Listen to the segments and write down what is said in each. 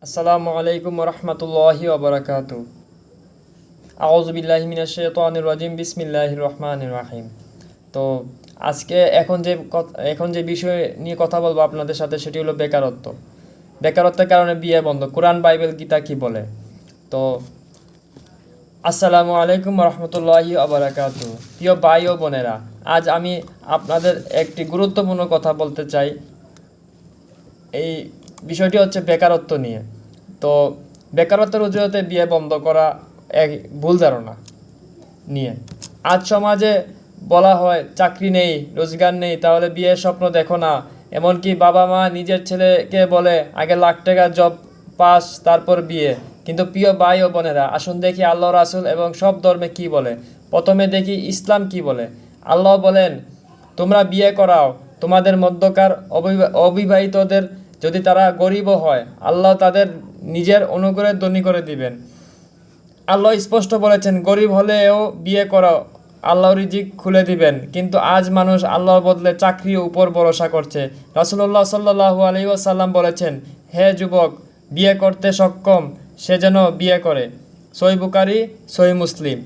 আসসালামু আলাইকুম রহমতুল্লাহি ওবরাকাতু। আউযু বিল্লাহি মিনাশ শাইতানির রাজিম। বিসমিল্লাহির রহমানির রহিম। তো আজকে এখন যে বিষয় নিয়ে কথা বলবো আপনাদের সাথে সেটি হলো বেকারত্ব। বেকারত্বের কারণে বিয়ে বন্ধ, কোরআন বাইবেল গীতা কি বলে। তো আসসালামু আলাইকুম রহমতুল্লাহি ওবরাকাতু। প্রিয় ভাই ও বোনেরা, আজ আমি আপনাদের একটি গুরুত্বপূর্ণ কথা বলতে চাই। এই বিষয়টি হচ্ছে বেকারত্ব নিয়ে। তো বেকারত্বের অজুহাতে বিয়ে বন্ধ করা এক ভুল ধারণা নিয়ে আজ সমাজে বলা হয় চাকরি নেই, রোজগার নেই, তাহলে বিয়ের স্বপ্ন দেখো না। এমনকি বাবা মা নিজের ছেলেকে বলে আগে লাখ টাকা জব পাস তারপর বিয়ে। কিন্তু প্রিয় ভাই ও বোনেরা, আসুন দেখি আল্লাহ রাসূল এবং সব ধর্মে কি বলে। প্রথমে দেখি ইসলাম কি বলে। আল্লাহ বলেন, তোমরা বিয়ে করাও তোমাদের মধ্যকার অবিবাহিতদের, যদি তারা গরিবও হয় আল্লাহ তাদের নিজের অনুগ্রহে ধনী করে দিবেন। আল্লাহ স্পষ্ট বলেছেন, গরিব হলেও বিয়ে করো, আল্লাহ রিজিক খুলে দিবেন। কিন্তু আজ মানুষ আল্লাহর বদলে চাকরির উপর ভরসা করছে। রাসূলুল্লাহ সাল্লাল্লাহু আলাইহি ওয়াসাল্লাম বলেছেন, হে যুবক, বিয়ে করতে সক্ষম সে যেন বিয়ে করে। সহিহ বুখারী, সহিহ মুসলিম।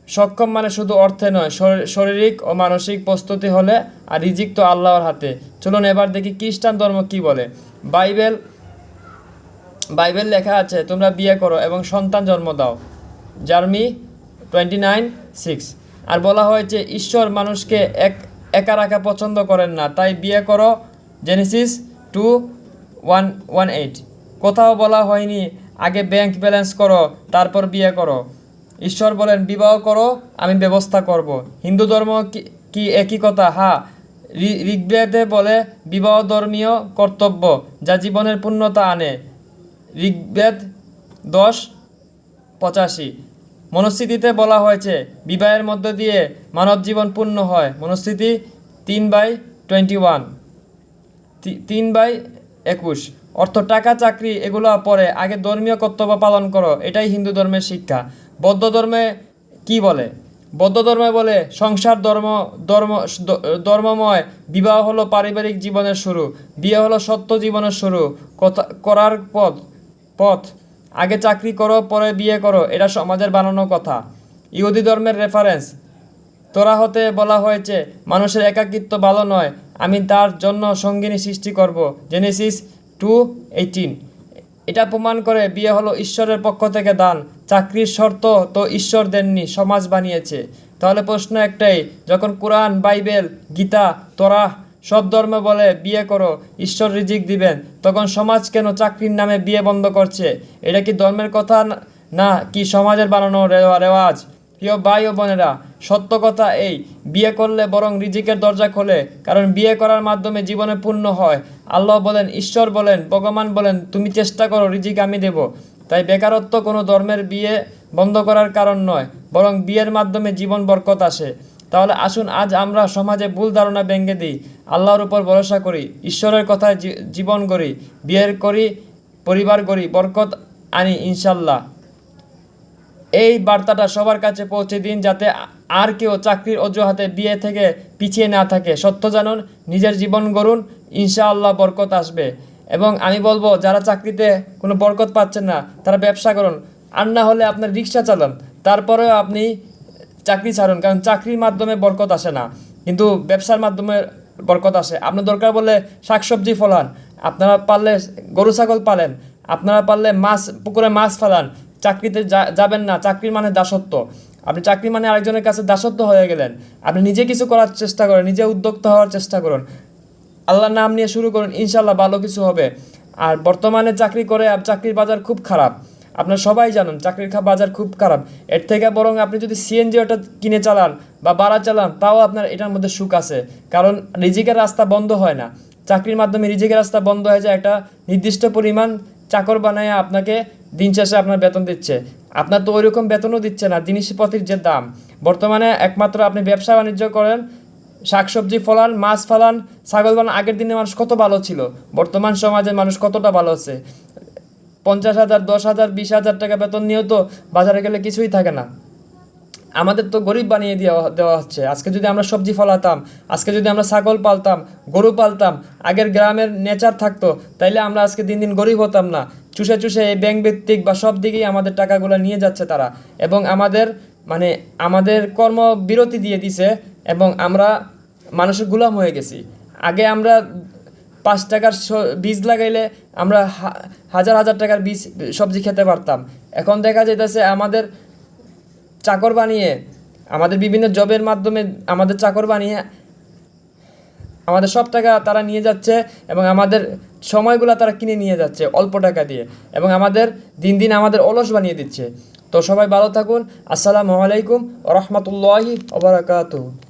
সক্ষম মানে শুধু অর্থে নয়, শারীরিক ও মানসিক প্রস্তুতি হলে। আর রিজিক তো আল্লাহর হাতে। চলুন এবার দেখি খ্রিস্টান ধর্ম কি বলে। বাইবেল লেখা আছে, তোমরা বিয়ে করো এবং সন্তান জন্ম দাও। জার্মি 29:6। আর বলা হয়েছে ঈশ্বর মানুষকে একা রাখা পছন্দ করেন না, তাই বিয়ে করো। জেনেসিস 2:118। কোথাও বলা হয়নি আগে ব্যাংক ব্যালেন্স করো তারপর বিয়ে করো। ঈশ্বর বলেন, বিবাহ করো, আমি ব্যবস্থা করব। হিন্দু ধর্ম কি একই কথা? হ্যাঁ, ঋগ্বেদে বলে বিবাহ ধর্মীয় কর্তব্য যা জীবনের পূর্ণতা আনে। ঋগ্বেদ 10:85। মনুস্মৃতিতে বলা হয়েছে বিবাহের মধ্য দিয়ে মানব জীবন পূর্ণ হয়। মনুস্মৃতি 3/21, 3/21। অর্থ টাকা চাকরি এগুলো পরে, আগে ধর্মীয় কর্তব্য পালন করো। এটাই হিন্দু ধর্মের শিক্ষা। বৌদ্ধ ধর্মে কি বলে? বৌদ্ধ ধর্মে বলে সংসার ধর্মময়। বিবাহ হলো পারিবারিক জীবনের শুরু, বিয়ে হলো সত্য জীবনের শুরু করার পথ। আগে চাকরি করো পরে বিয়ে করো, এটা সমাজের বানানো কথা। ইহুদি ধর্মের রেফারেন্স তোরাহতে বলা হয়েছে মানুষের একাকিত্ব ভালো নয়, আমি তার জন্য সঙ্গিনী সৃষ্টি করব। জেনেসিস 2:18। এটা প্রমাণ করে বিয়ে হলো ঈশ্বরের পক্ষ থেকে দান। চাকরির শর্ত তো ঈশ্বর দেননি, সমাজ বানিয়েছে। তাহলে প্রশ্ন একটাই, যখন কোরআন বাইবেল গীতা তোরাহ সব ধর্ম বলে বিয়ে করো, ঈশ্বর রিজিক দিবেন, তখন সমাজ কেন চাকরির নামে বিয়ে বন্ধ করছে? এটা কি ধর্মের কথা না কি সমাজের বানানো রেওয়াজ? প্রিয় ভাই ও বোনেরা, সত্য কথা এই, বিয়ে করলে বরং রিজিকের দরজা খোলে। কারণ বিয়ে করার মাধ্যমে জীবনে পূর্ণ হয়। আল্লাহ বলেন, ঈশ্বর বলেন, ভগবান বলেন, তুমি চেষ্টা করো, রিজিক আমি দেব। তাই বেকারত্ব কোনো ধর্মের বিয়ে বন্ধ করার কারণ নয়, বরং বিয়ের মাধ্যমে জীবন বরকত আসে। তাহলে আসুন আজ আমরা সমাজে ভুল ধারণা ভেঙে দিই, আল্লাহর উপর ভরসা করি, ঈশ্বরের কথায় জীবন গড়ি, বিয়ের করি, পরিবার গড়ি, বরকত আনি ইনশাল্লাহ। এই বার্তাটা সবার কাছে পৌঁছে দিন, যাতে আর কেউ চাকরির অজুহাতে বিয়ে থেকে পিছিয়ে না থাকে। সত্য জানুন, নিজের জীবন গড়ুন, ইনশাআল্লাহ বরকত আসবে। এবং আমি বলবো, যারা চাকরিতে কোনো বরকত পাচ্ছেন না তারা ব্যবসা করুন, আর না হলে আপনার রিক্সা চালান, তারপরেও আপনি চাকরি ছাড়ুন। কারণ চাকরির মাধ্যমে বরকত আসে না, কিন্তু ব্যবসার মাধ্যমে বরকত আসে। আপনার দরকার বললে শাকসবজি ফলান, আপনারা পারলে গরু ছাগল পালেন, আপনারা পারলে পুকুরে মাছ ফেলান। চাকরিতে যাবেন না, চাকরির মানে দাসত্ব। আপনি চাকরি মানে আরেকজনের কাছে দাসত্ব হয়ে গেলেন। আপনি নিজে কিছু করার চেষ্টা করেন, নিজে উদ্যোক্তা হওয়ার চেষ্টা করুন, আল্লাহর নাম নিয়ে শুরু করুন, ইনশাল্লাহ ভালো কিছু হবে। আর বর্তমানে চাকরি করে চাকরির বাজার খুব খারাপ, আপনারা সবাই জানেন চাকরির বাজার খুব খারাপ। এর থেকে বরং আপনি যদি সিএনজি ওটা কিনে চালান বা ভাড়া চালান, তাও আপনার এটার মধ্যে সুখ আছে। কারণ রিজিকের রাস্তা বন্ধ হয় না, চাকরির মাধ্যমে রিজিকের রাস্তা বন্ধ হয়ে যায়। একটা নির্দিষ্ট পরিমাণ চাকর বানায় আপনাকে দিন শেষে আপনার বেতন দিচ্ছে। আপনার তো ওইরকম বেতনও দিচ্ছে না, জিনিসপত্রের যে দাম। বর্তমানে একমাত্র আপনি ব্যবসা বাণিজ্য করেন, শাকসবজি ফলান, মাছ ফলান, ছাগল বানান। আগের দিনে মানুষ কত ভালো ছিল, বর্তমান সমাজের মানুষ কতটা ভালো আছে। 50,000, 10,000, 20,000 টাকা বেতন নিয়েও তো বাজারে গেলে কিছুই থাকে না। আমাদের তো গরিব বানিয়ে দেওয়া হচ্ছে। আজকে যদি আমরা সবজি ফলাতাম, আজকে যদি আমরা ছাগল পালতাম, গরু পালতাম, আগের গ্রামের নেচার থাকতো, তাইলে আমরা আজকে দিন দিন গরিব হতাম না। চুষে চুষে এই ব্যাংক ভিত্তিক বা সব দিকেই আমাদের টাকাগুলো নিয়ে যাচ্ছে তারা, এবং আমাদের কর্মবিরতি দিয়ে দিছে, এবং আমরা মানুষের গোলাম হয়ে গেছি। আগে আমরা 5 টাকার বীজ লাগাইলে আমরা হাজার হাজার টাকার বীজ সবজি খেতে পারতাম। এখন দেখা যাইতেছে আমাদের চাকর বানিয়ে, আমাদের বিভিন্ন জবের মাধ্যমে আমাদের চাকর বানিয়ে আমাদের সব টাকা তারা নিয়ে যাচ্ছে, এবং আমাদের সময়গুলো তারা কিনে নিয়ে যাচ্ছে অল্প টাকা দিয়ে, এবং আমাদের দিন দিন আমাদের অলস বানিয়ে দিচ্ছে। তো সবাই ভালো থাকুন। আসসালামু আলাইকুম ওয়া রাহমাতুল্লাহি ওয়া বারাকাতুহু।